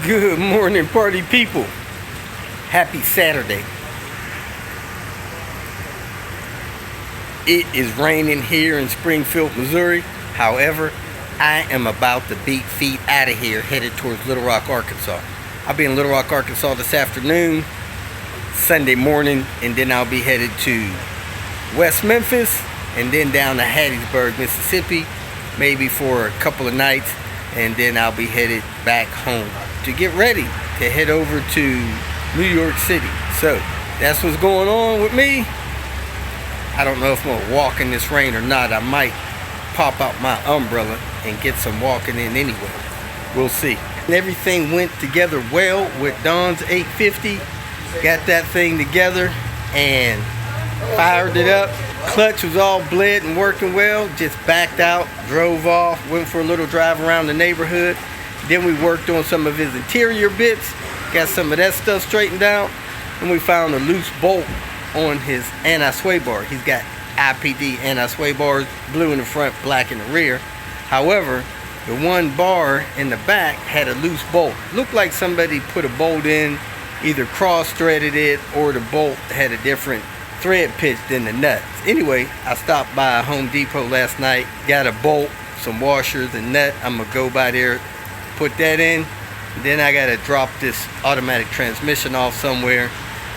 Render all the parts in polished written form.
Good morning, party people. Happy Saturday. It is raining here in Springfield, Missouri. However, I am about to beat feet out of here, headed towards Little Rock, Arkansas. I'll be in Little Rock, Arkansas this afternoon, Sunday morning, and then I'll be headed to West Memphis and then down to Hattiesburg, Mississippi, maybe for a couple of nights, and then I'll be headed back home to get ready to head over to New York City. So that's what's going on with me. I don't know if I'm gonna walk in this rain or not. I might pop out my umbrella and get some walking in anyway. We'll see. And everything went together well with Dawn's 850. Got that thing together and fired it up. Clutch was all bled and working well. Just backed out, drove off, went for a little drive around the neighborhood. Then we worked on some of his interior bits, got some of that stuff straightened out, and we found a loose bolt on his anti-sway bar. He's got IPD anti-sway bars, blue in the front, black in the rear. However, the one bar in the back had a loose bolt. Looked like somebody put a bolt in, either cross-threaded it or the bolt had a different thread pitch than the nuts. Anyway, I stopped by Home Depot last night, got a bolt, some washers and nut. I'm gonna go by there, put that in, then I gotta drop this automatic transmission off somewhere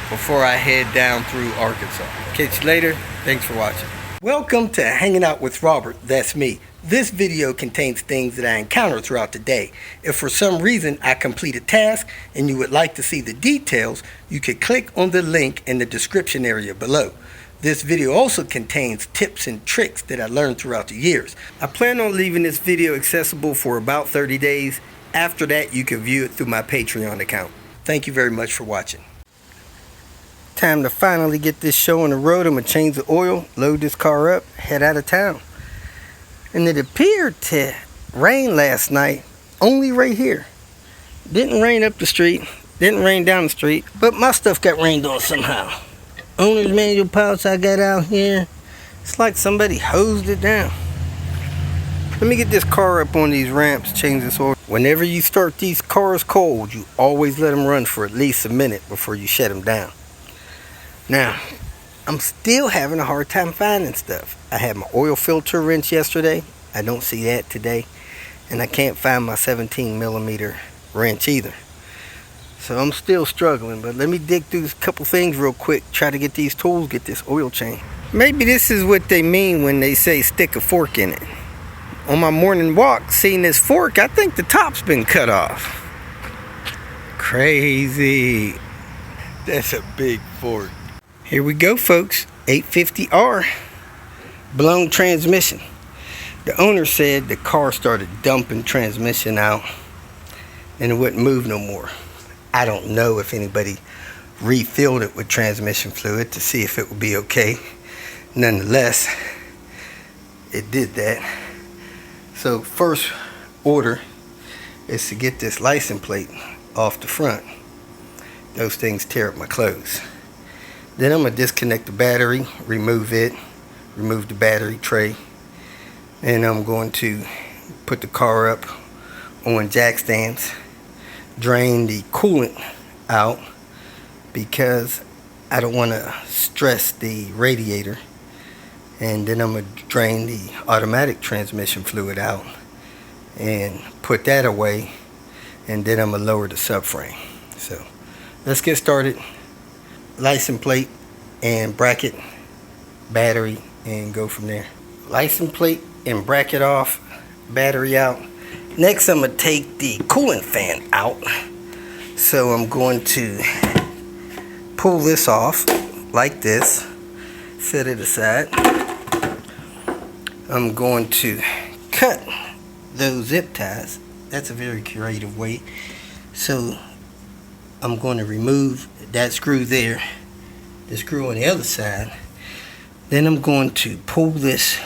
before I head down through Arkansas. Catch you later. Thanks for watching. Welcome to Hanging Out with Robert. That's me. This video contains things that I encounter throughout the day. If for some reason I complete a task and you would like to see the details, you could click on the link in the description area below. This video also contains tips and tricks that I learned throughout the years. I plan on leaving this video accessible for about 30 days. After that, you can view it through my Patreon account. Thank you very much for watching. Time to finally get this show on the road. I'm going to change the oil, load this car up, head out of town. And it appeared to rain last night, only right here. Didn't rain up the street, didn't rain down the street, but my stuff got rained on somehow. Owner's manual pouch I got out here, it's like somebody hosed it down. Let me get this car up on these ramps, change this oil. Whenever you start these cars cold, you always let them run for at least a minute before you shut them down. Now, I'm still having a hard time finding stuff. I had my oil filter wrench yesterday. I don't see that today. And I can't find my 17mm wrench either. So I'm still struggling, but let me dig through a couple things real quick. Try to get these tools, get this oil change. Maybe this is what they mean when they say stick a fork in it. On my morning walk, seeing this fork, I think the top's been cut off. Crazy. That's a big fork. Here we go, folks. 850R. Blown transmission. The owner said the car started dumping transmission out and it wouldn't move no more. I don't know if anybody refilled it with transmission fluid to see if it would be okay. Nonetheless, it did that. So first order is to get this license plate off the front. Those things tear up my clothes. Then I'm going to disconnect the battery, remove it, remove the battery tray, and I'm going to put the car up on jack stands, drain the coolant out because I don't want to stress the radiator, and then I'm going to drain the automatic transmission fluid out and put that away, and then I'm going to lower the subframe. So let's get started. License plate and bracket, battery, and go from there. License plate and bracket off, battery out. Next I'm going to take the coolant fan out. So I'm going to pull this off like this, set it aside. I'm going to cut those zip ties. That's a very creative way. So I'm going to remove that screw there, the screw on the other side. Then I'm going to pull this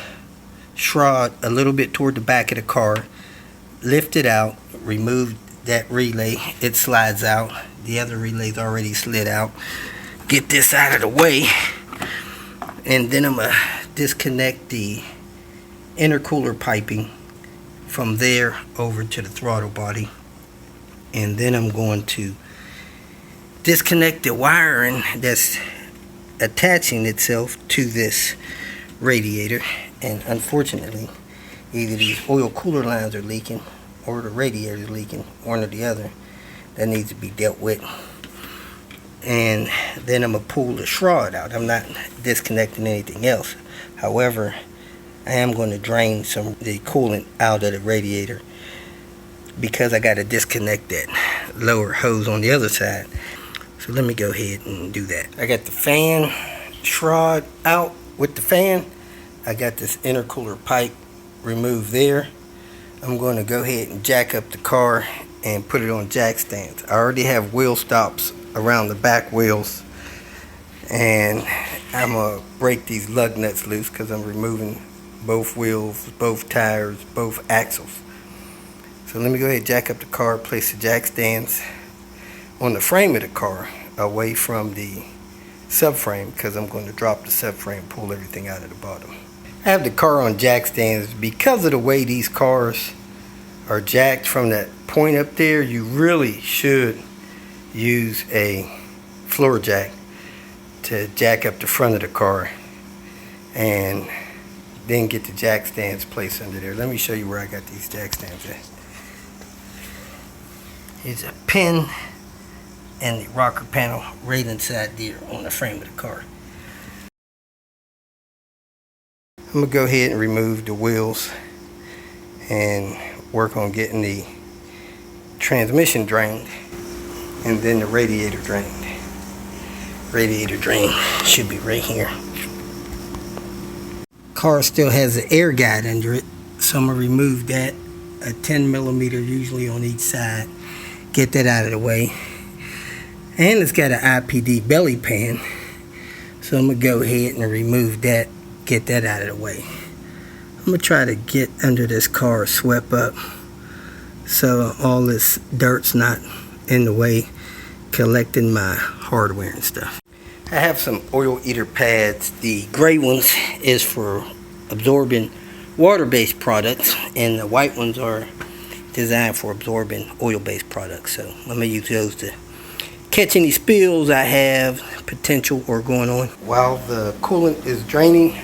shroud a little bit toward the back of the car, lift it out, remove that relay. It slides out. The other relay's already slid out. Get this out of the way, and then I'm gonna disconnect the intercooler piping from there over to the throttle body. and then I'm going to disconnect the wiring that's attaching itself to this radiator. And unfortunately, either these oil cooler lines are leaking or the radiator is leaking, one or the other. That needs to be dealt with. And then I'm gonna pull the shroud out. I'm not disconnecting anything else. However, I am going to drain some of the coolant out of the radiator because I got to disconnect that lower hose on the other side. So let me go ahead and do that. I got the fan shroud out with the fan. I got this intercooler pipe removed there. I'm going to go ahead and jack up the car and put it on jack stands. I already have wheel stops around the back wheels, and I'm going to break these lug nuts loose because I'm removing both wheels, both tires, both axles. So let me go ahead and jack up the car, place the jack stands on the frame of the car away from the subframe because I'm going to drop the subframe, pull everything out of the bottom. I have the car on jack stands because of the way these cars are jacked from that point up there. You really should use a floor jack to jack up the front of the car and then get the jack stands placed under there. Let me show you where I got these jack stands at. Here's a pin and the rocker panel right inside there on the frame of the car. I'm going to go ahead and remove the wheels and work on getting the transmission drained and then the radiator drained. Radiator drain should be right here. Car still has an air guide under it, so I'm going to remove that, a 10 millimeter usually on each side, get that out of the way. And it's got an IPD belly pan, so I'm going to go ahead and remove that, get that out of the way. I'm going to try to get under this car swept up so all this dirt's not in the way collecting my hardware and stuff. I have some oil eater pads. The gray ones is for absorbing water-based products, and the white ones are designed for absorbing oil-based products. So I'm going to use those to catch any spills I have potential or going on. While the coolant is draining,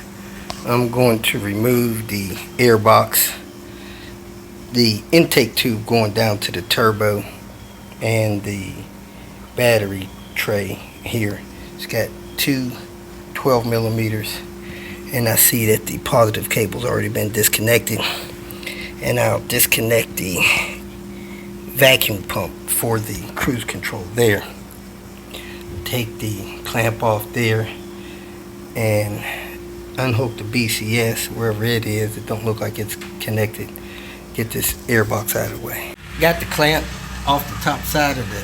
I'm going to remove the air box, the intake tube going down to the turbo, and the battery tray here. It's got two 12 millimeters, and I see that the positive cable's already been disconnected, and I'll disconnect the vacuum pump for the cruise control there. Take the clamp off there and unhook the BCS wherever it is. It don't look like it's connected. Get this air box out of the way. Got the clamp off the top side of the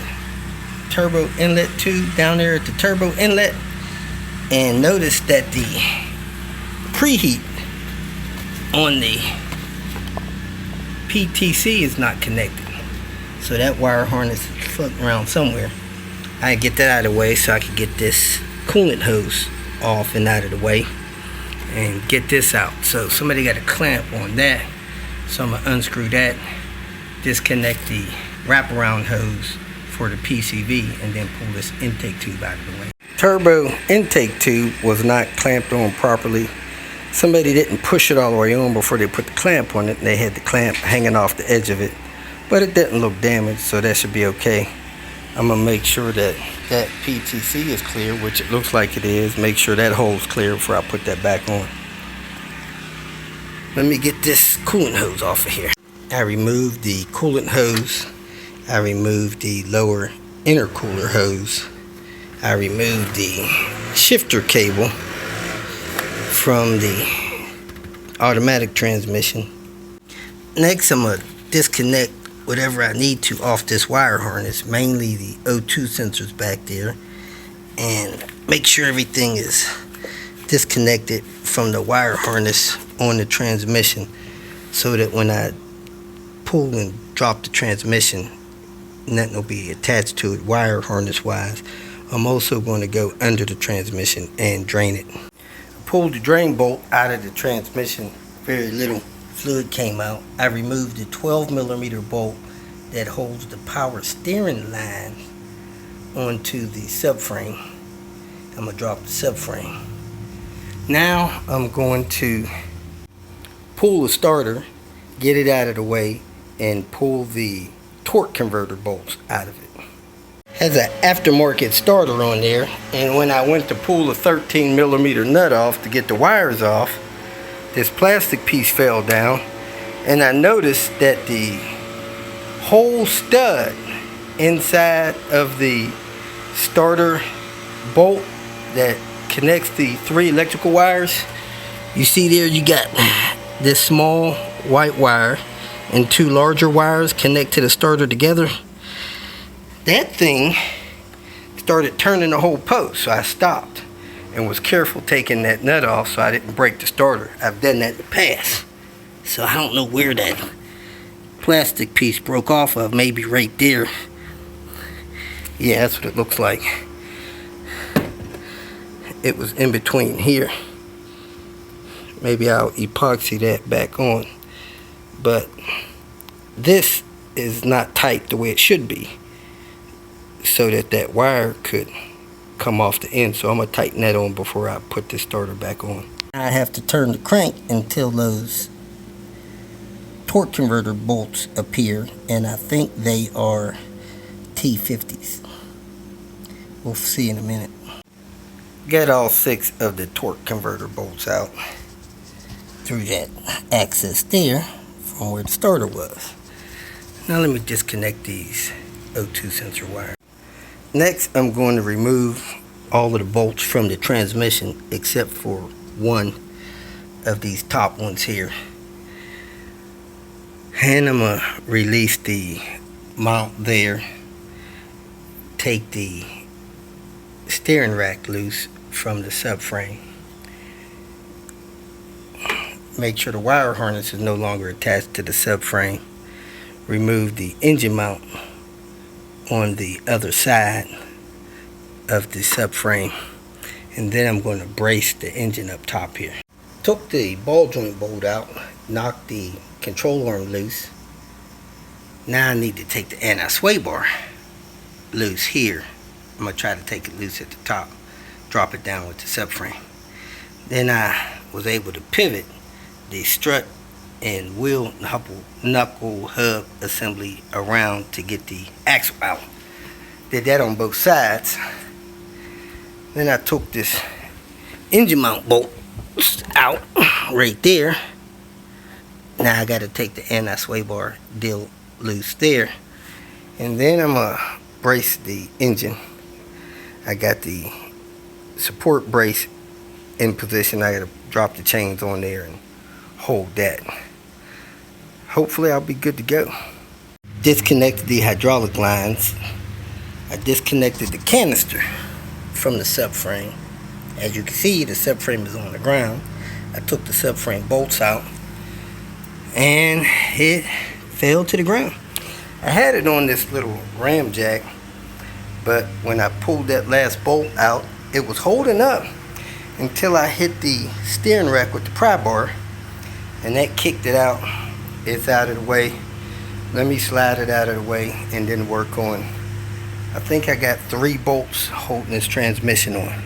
turbo inlet tube down there at the turbo inlet, and notice that the preheat on the PTC is not connected, so that wire harness is floating around somewhere. I get that out of the way so I can get this coolant hose off and out of the way and get this out. So somebody got a clamp on that, so I'm gonna unscrew that, disconnect the wraparound hose for the PCV, and then pull this intake tube out of the way. Turbo intake tube was not clamped on properly. Somebody didn't push it all the way on before they put the clamp on it, and they had the clamp hanging off the edge of it, but it didn't look damaged, so that should be okay. I'm gonna make sure that that PTC is clear, which it looks like it is. Make sure that hole's clear before I put that back on. Let me get this coolant hose off of here. I removed the coolant hose. I removed the lower intercooler hose. I removed the shifter cable from the automatic transmission. Next, I'm going to disconnect whatever I need to off this wire harness, mainly the O2 sensors back there, and make sure everything is disconnected from the wire harness on the transmission, so that when I pull and drop the transmission, nothing will be attached to it wire harness wise. I'm also going to go under the transmission and drain it. I pulled the drain bolt out of the transmission. Very little fluid came out. I removed the 12 millimeter bolt that holds the power steering line onto the subframe. I'm going to drop the subframe. Now I'm going to pull the starter, get it out of the way, and pull the torque converter bolts out of it. Has an aftermarket starter on there, and when I went to pull the 13mm nut off to get the wires off, this plastic piece fell down, and I noticed that the whole stud inside of the starter bolt that connects the 3 electrical wires, you see there you got this small white wire and 2 larger wires connect to the starter together. That thing started turning the whole post, so I stopped and was careful taking that nut off so I didn't break the starter. I've done that in the past, so I don't know where that plastic piece broke off of. Maybe right there. Yeah, that's what it looks like. It was in between here. Maybe I'll epoxy that back on, but this is not tight the way it should be, so that wire could come off the end. So I'm going to tighten that on before I put this starter back on. I have to turn the crank until those torque converter bolts appear, and I think they are T50s. We'll see in a minute. Got all 6 of the torque converter bolts out through that access there from where the starter was. Now let me disconnect these O2 sensor wires. Next, I'm going to remove all of the bolts from the transmission except for one of these top ones here. And I'm going to release the mount there, take the steering rack loose from the subframe, make sure the wire harness is no longer attached to the subframe, remove the engine mount on the other side of the subframe, and then I'm going to brace the engine up top here. Took the ball joint bolt out, knocked the control arm loose. Now I need to take the anti-sway bar loose here. I'm going to try to take it loose at the top, drop it down with the subframe. Then I was able to pivot the strut and wheel knuckle hub assembly around to get the axle out. Did that on both sides. Then I took this engine mount bolt out right there. Now I got to take the anti-sway bar deal loose there, and then I'm gonna brace the engine. I got the support brace in position. I got to drop the chains on there and hold that. Hopefully I'll be good to go. Disconnected the hydraulic lines. I disconnected the canister from the subframe. As you can see, the subframe is on the ground. I took the subframe bolts out and it fell to the ground. I had it on this little ram jack, but when I pulled that last bolt out, it was holding up until I hit the steering rack with the pry bar, and that kicked it out. It's out of the way. Let me slide it out of the way and then work on. I think I got 3 bolts holding this transmission on.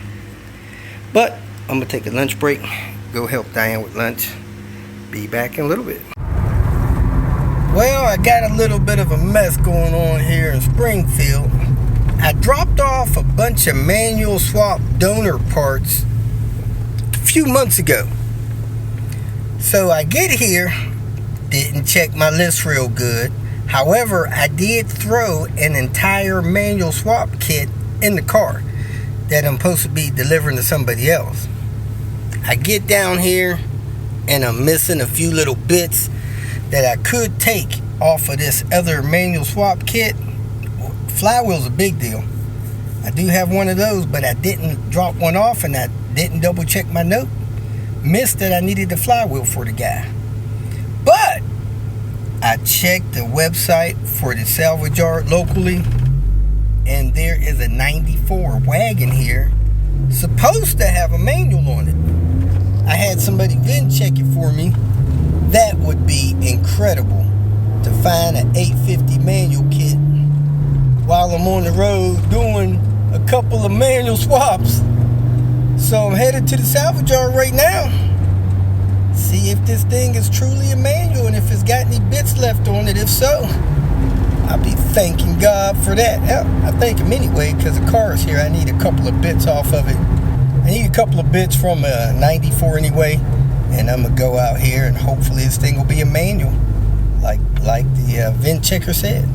But I'm gonna take a lunch break, go help Diane with lunch. Be back in a little bit. Well, I got a little bit of a mess going on here in Springfield. I dropped off a bunch of manual swap donor parts a few months ago. So I get here, didn't check my list real good. However, I did throw an entire manual swap kit in the car that I'm supposed to be delivering to somebody else. I get down here and I'm missing a few little bits that I could take off of this other manual swap kit. Flywheel's a big deal. I do have one of those, but I didn't drop one off and I didn't double check my note. Missed that I needed the flywheel for the guy. But I checked the website for the salvage yard locally, and there is a 94 wagon here supposed to have a manual on it. I had somebody VIN check it for me. That would be incredible. to find an 850 manual kit while I'm on the road doing a couple of manual swaps. So I'm headed to the salvage yard right now. See if this thing is truly a manual and if it's got any bits left on it. If so, I'll be thanking God for that. I thank him anyway because the car is here. I need a couple of bits off of it. I need a couple of bits from a 94 anyway. And I'm going to go out here and hopefully this thing will be a manual. Like the VIN checker said.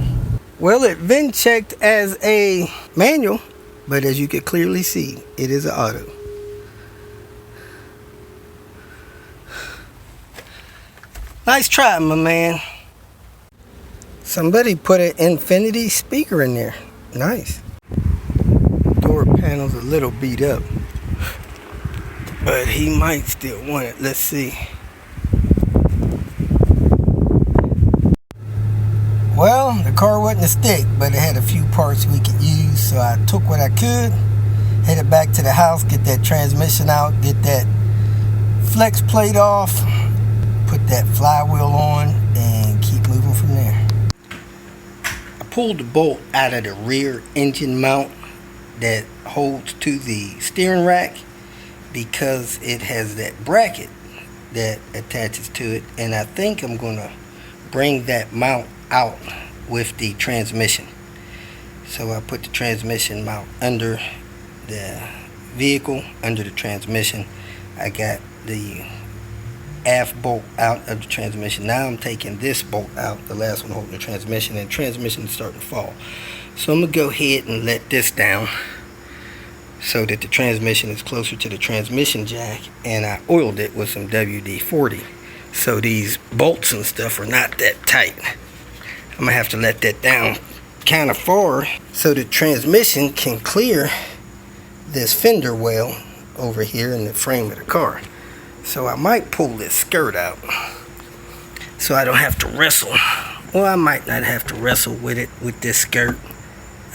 Well, it VIN checked as a manual. But as you can clearly see, it is an auto. Nice try, my man. Somebody put an infinity speaker in there. Nice. Door panel's a little beat up, but he might still want it. Let's see. Well, the car wasn't a stick, but it had a few parts we could use, so I took what I could, headed back to the house, get that transmission out, get that flex plate off, put that flywheel on, and keep moving from there. I pulled the bolt out of the rear engine mount that holds to the steering rack because it has that bracket that attaches to it, and I think I'm going to bring that mount out with the transmission. So I put the transmission mount under the vehicle, under the transmission. I got the aft bolt out of the transmission. Now I'm taking this bolt out, the last one holding the transmission, and the transmission is starting to fall. So I'm going to go ahead and let this down so that the transmission is closer to the transmission jack, and I oiled it with some WD-40 so these bolts and stuff are not that tight. I'm going to have to let that down kind of far so the transmission can clear this fender well over here in the frame of the car. So I might pull this skirt out so I don't have to wrestle. Well, I might not have to wrestle with it with this skirt.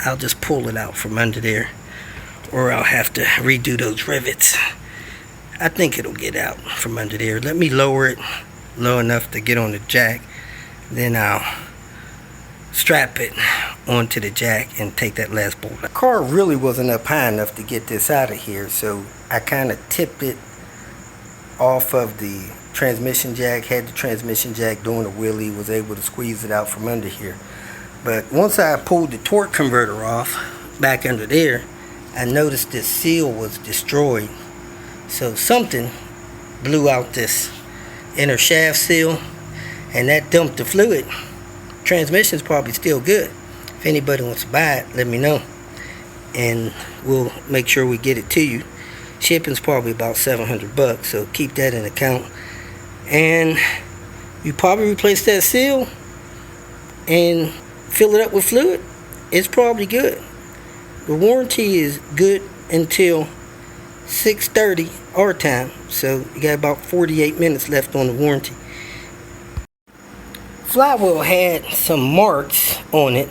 I'll just pull it out from under there, or I'll have to redo those rivets. I think it'll get out from under there. Let me lower it low enough to get on the jack, then I'll strap it onto the jack and take that last bolt. The car really wasn't up high enough to get this out of here, so I kind of tipped it off of the transmission jack, had the transmission jack doing a wheelie, was able to squeeze it out from under here. But once I pulled the torque converter off back under there, I noticed this seal was destroyed. So something blew out this inner shaft seal, and that dumped the fluid. Transmission's probably still good. If anybody wants to buy it, let me know, and we'll make sure we get it to you. Shipping's probably about $700, so keep that in account. And you probably replace that seal and fill it up with fluid. It's probably good. The warranty is good until 6:30 our time, so you got about 48 minutes left on the warranty. Flywheel had some marks on it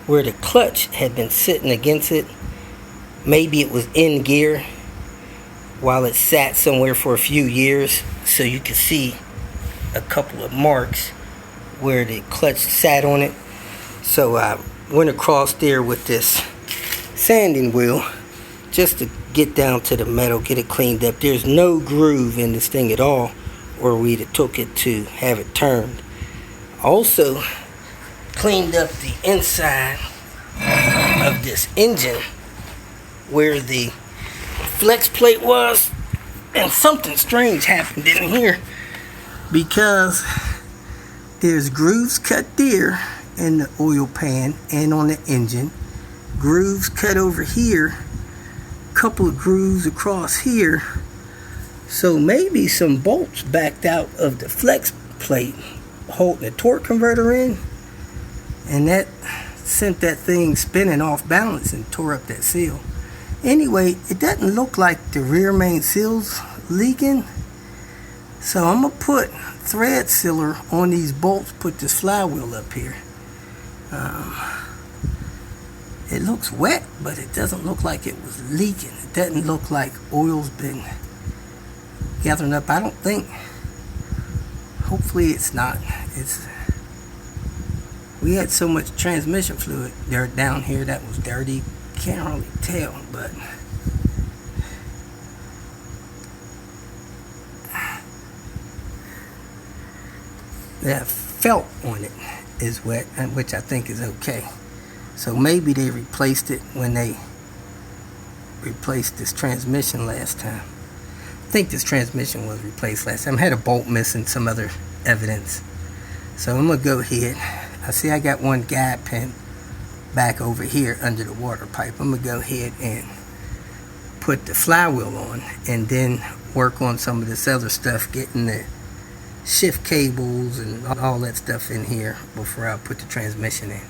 where the clutch had been sitting against it. Maybe it was in gear while it sat somewhere for a few years, so you can see a couple of marks where the clutch sat on it. So I went across there with this sanding wheel just to get down to the metal, get it cleaned up. There's no groove in this thing at all, or we'd have took it to have it turned. Also cleaned up the inside of this engine where the flex plate was, and something strange happened in here because there's grooves cut there in the oil pan and on the engine, grooves cut over here, couple of grooves across here. So maybe some bolts backed out of the flex plate holding the torque converter in, and that sent that thing spinning off balance and tore up that seal. Anyway, it doesn't look like the rear main seal's leaking, so I'm gonna put thread sealer on these bolts, put this flywheel up here. It looks wet, but it doesn't look like it was leaking. It doesn't look like oil's been gathering up. I don't think, hopefully it's not. We had so much transmission fluid there down here that was dirty. Can't really tell, but that felt on it is wet, which I think is okay. So maybe they replaced it when they replaced this transmission last time. I think this transmission was replaced last time. I had a bolt missing, some other evidence. So I'm gonna go ahead. I see I got one guide pin back over here under the water pipe. I'm gonna go ahead and put the flywheel on and then work on some of this other stuff, getting the shift cables and all that stuff in here before I put the transmission in.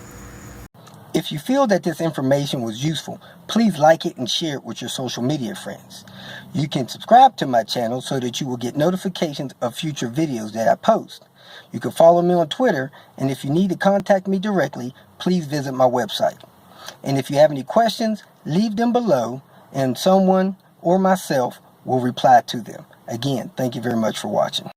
If you feel that this information was useful, please like it and share it with your social media friends. You can subscribe to my channel so that you will get notifications of future videos that I post. You can follow me on Twitter, and if you need to contact me directly, please visit my website. And if you have any questions, leave them below, and someone or myself will reply to them. Again, thank you very much for watching.